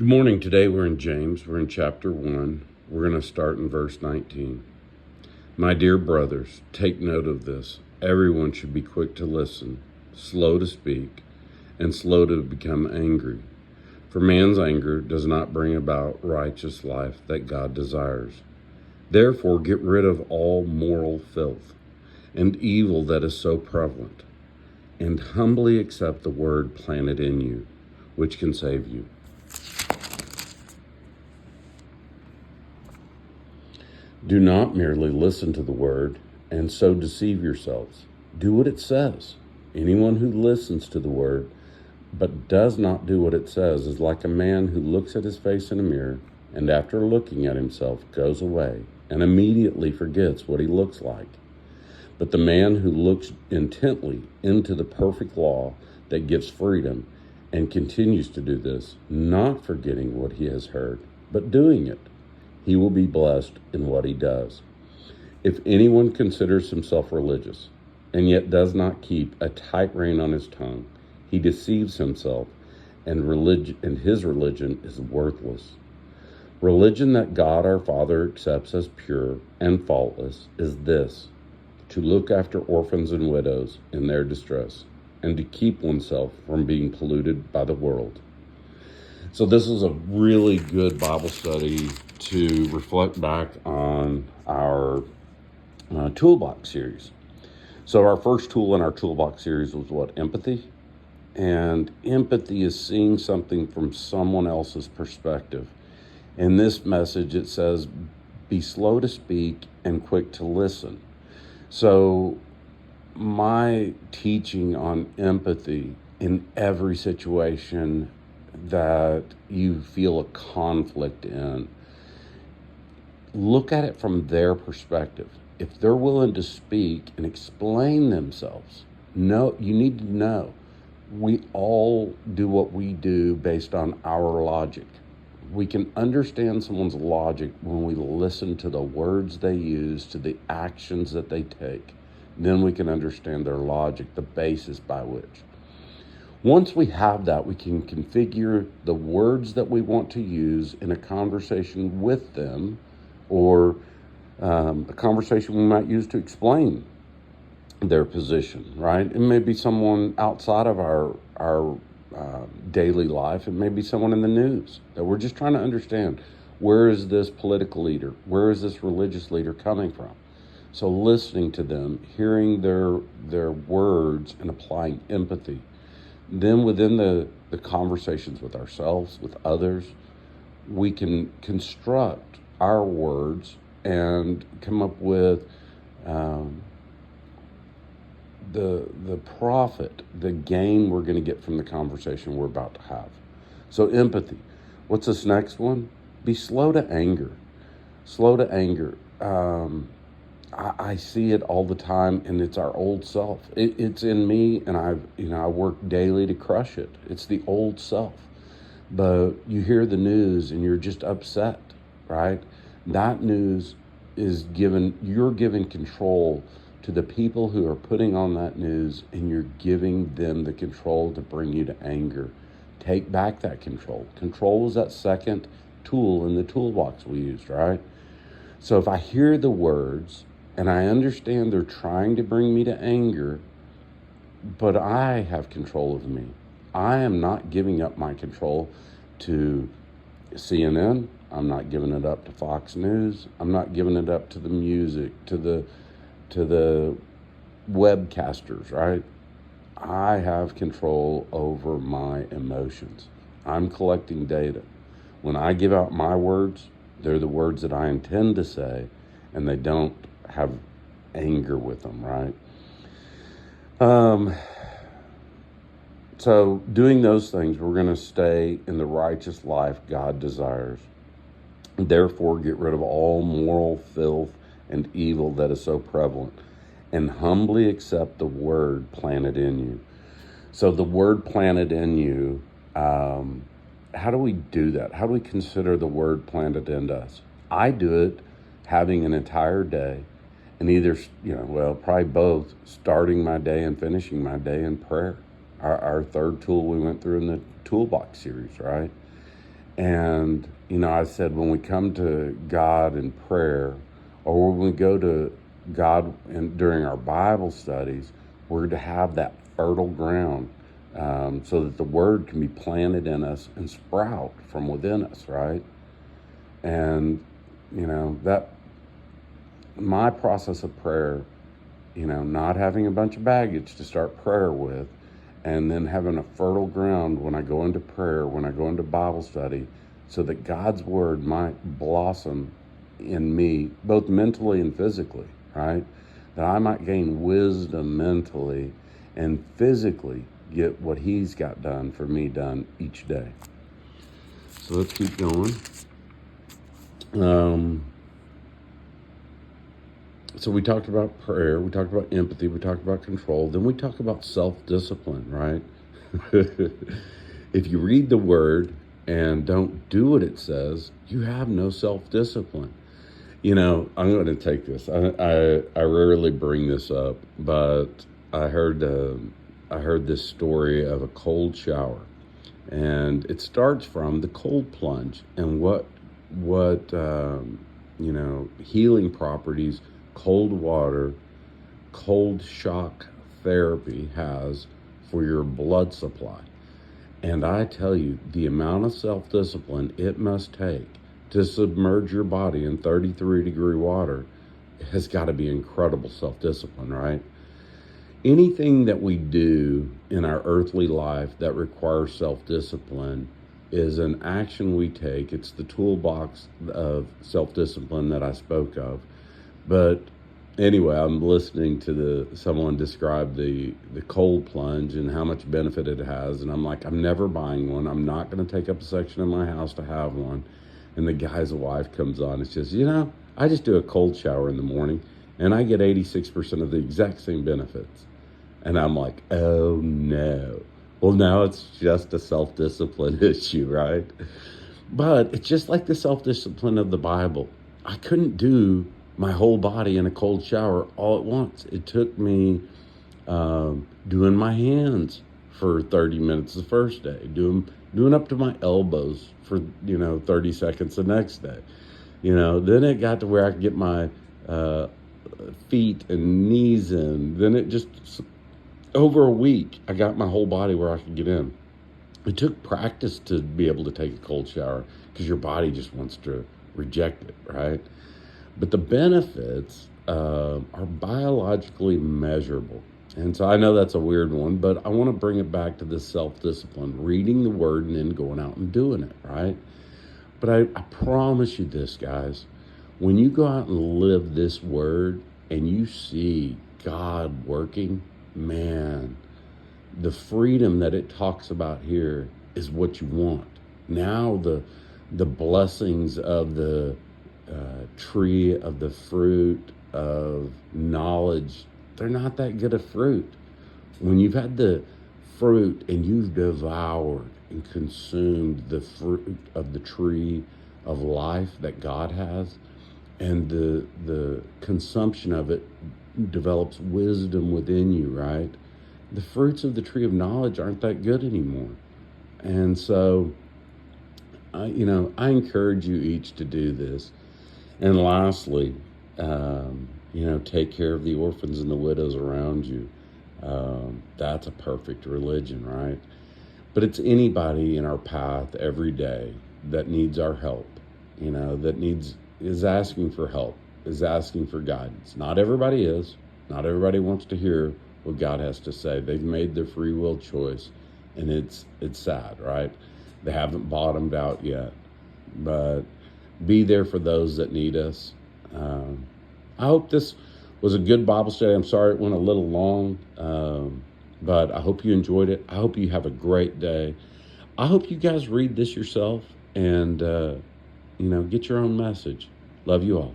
Good morning. Today we're in James. We're in chapter 1. We're going to start in verse 19. My dear brothers, take note of this. Everyone should be quick to listen, slow to speak, and slow to become angry. For man's anger does not bring about righteous life that God desires. Therefore, get rid of all moral filth and evil that is so prevalent, and humbly accept the word planted in you, which can save you. Do not merely listen to the word and so deceive yourselves. Do what it says. Anyone who listens to the word but does not do what it says is like a man who looks at his face in a mirror and after looking at himself goes away and immediately forgets what he looks like. But the man who looks intently into the perfect law that gives freedom and continues to do this, not forgetting what he has heard, but doing it, he will be blessed in what he does. If anyone considers himself religious and yet does not keep a tight rein on his tongue, he deceives himself, and his religion is worthless. Religion that God our Father accepts as pure and faultless is this: to look after orphans and widows in their distress, and to keep oneself from being polluted by the world. So this is a really good Bible study to reflect back on our toolbox series. So our first tool in our toolbox series was what? Empathy. And empathy is seeing something from someone else's perspective. In this message, it says, be slow to speak and quick to listen. So my teaching on empathy in every situation that you feel a conflict in, look at it from their perspective. If they're willing to speak and explain themselves, you need to know we all do what we do based on our logic. We can understand someone's logic when we listen to the words they use, to the actions that they take. Then we can understand their logic, the basis by which. Once we have that, we can configure the words that we want to use in a conversation with them, or a conversation we might use to explain their position, right? It may be someone outside of our daily life. It may be someone in the news that we're just trying to understand, where is this political leader? Where is this religious leader coming from? So listening to them, hearing their words, and applying empathy. Then within the conversations with ourselves, with others, we can construct our words and come up with the profit, the gain we're going to get from the conversation we're about to have. So empathy. What's this next one? Be slow to anger. Slow to anger. I see it all the time, and it's our old self. It's in me, and I work daily to crush it. It's the old self. But you hear the news and you're just upset, right? That news is you're giving control to the people who are putting on that news, and you're giving them the control to bring you to anger. Take back that control. Control is that second tool in the toolbox we used, right? So if I hear the words and I understand they're trying to bring me to anger, but I have control of me, I am not giving up my control to CNN. I'm not giving it up to Fox News. I'm not giving it up to the music, to the webcasters, right? I have control over my emotions. I'm collecting data. When I give out my words, they're the words that I intend to say, and they don't have anger with them, right? So doing those things, we're going to stay in the righteous life God desires. Therefore, get rid of all moral filth and evil that is so prevalent, and humbly accept the word planted in you. So the word planted in you, how do we do that? How do we consider the word planted into us? I do it having an entire day, and either, probably both, starting my day and finishing my day in prayer. Our third tool we went through in the toolbox series, right? And, I said when we come to God in prayer, or when we go to God during our Bible studies, we're to have that fertile ground, so that the word can be planted in us and sprout from within us, right? And, that my process of prayer, not having a bunch of baggage to start prayer with, and then having a fertile ground when I go into prayer, when I go into Bible study, so that God's word might blossom in me, both mentally and physically, right? That I might gain wisdom mentally and physically get what He's got done for me done each day. So let's keep going. So we talked about prayer, we talked about empathy, we talked about control, then we talk about self-discipline, right? If you read the word and don't do what it says, you have no self-discipline. I'm going to take this. I rarely bring this up, but I heard this story of a cold shower, and it starts from the cold plunge and what healing properties cold water, cold shock therapy has for your blood supply. And I tell you, the amount of self-discipline it must take to submerge your body in 33-degree water has got to be incredible self-discipline, right? Anything that we do in our earthly life that requires self-discipline is an action we take. It's the toolbox of self-discipline that I spoke of. But anyway, I'm listening to someone describe the cold plunge and how much benefit it has, and I'm like, I'm never buying one. I'm not going to take up a section of my house to have one. And the guy's wife comes on and says, I just do a cold shower in the morning, and I get 86% of the exact same benefits. And I'm like, oh no. Well, now it's just a self-discipline issue, right? But it's just like the self-discipline of the Bible. I couldn't do my whole body in a cold shower all at once. It took me doing my hands for 30 minutes the first day, doing up to my elbows for 30 seconds the next day. Then it got to where I could get my feet and knees in. Then it just, over a week, I got my whole body where I could get in. It took practice to be able to take a cold shower because your body just wants to reject it, right? But the benefits are biologically measurable. And so I know that's a weird one, but I want to bring it back to this self-discipline, reading the word and then going out and doing it, right? But I promise you this, guys, when you go out and live this word and you see God working, man, the freedom that it talks about here is what you want. Now the blessings of the tree of the fruit of knowledge, they're not that good a fruit. When you've had the fruit and you've devoured and consumed the fruit of the tree of life that God has, and the consumption of it develops wisdom within you, right? The fruits of the tree of knowledge aren't that good anymore. And so, I encourage you each to do this. And lastly, take care of the orphans and the widows around you. That's a perfect religion, right? But it's anybody in our path every day that needs our help, is asking for help, is asking for guidance. Not everybody is. Not everybody wants to hear what God has to say. They've made their free will choice, and it's sad, right? They haven't bottomed out yet. But be there for those that need us. I hope this was a good Bible study. I'm sorry it went a little long, but I hope you enjoyed it. I hope you have a great day. I hope you guys read this yourself and, get your own message. Love you all.